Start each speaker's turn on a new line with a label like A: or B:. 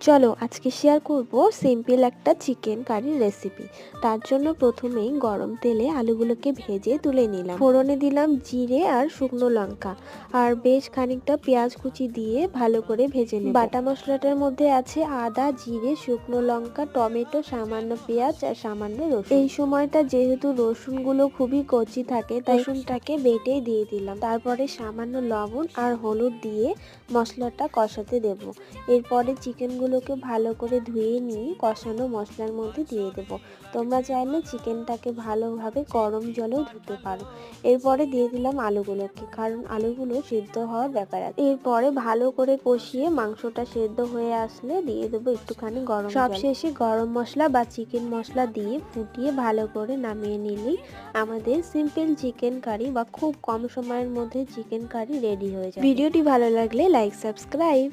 A: চলো আজকে শেয়ার করব সিম্পল একটা চিকেন কারির রেসিপি। তার জন্য প্রথমেই গরম তেলে আলুগুলোকে ভেজে তুলে নিলাম। ফোড়নে দিলাম জিরে আর শুকনো লঙ্কা, আর বেশ খানিকটা পেঁয়াজ কুচি দিয়ে ভালো করে ভেজে নেব। বাটা মশলাটার মধ্যে আছে আদা, জিরে, শুকনো লঙ্কা, টমেটো, সামান্য পেঁয়াজ আর সামান্য রসুন। এই সময়টা যেহেতু রসুনগুলো খুবই কচি থাকে তাই রসুনটাকে বেটে দিয়ে দিলাম। তারপরে সামান্য লবণ আর হলুদ দিয়ে মশলাটা কষাতে দেব। এরপরে চিকেনগুলোকে ভালো করে ধুয়ে নিয়ে কষানো মশলার মধ্যে দিয়ে দেব। তোমরা চাইলে চিকেনটাকে ভালোভাবে গরম জলেও ধুতে পারো। এরপরে দিয়ে দিলাম আলুগুলোকে, কারণ আলুগুলো সেদ্ধ হওয়ার ব্যাপার আছে। এরপরে ভালো করে কষিয়ে মাংসটা সেদ্ধ হয়ে আসলে দিয়ে দেবো একটুখানি গরম জল। সবশেষে গরম মশলা বা চিকেন মশলা দিয়ে ফুটিয়ে ভালো করে নামিয়ে নিলেই আমাদের সিম্পল চিকেন কারি বা খুব কম সময়ের মধ্যে চিকেন কারি রেডি হয়ে যাবে। ভিডিওটি ভালো লাগলে লাইক, সাবস্ক্রাইব।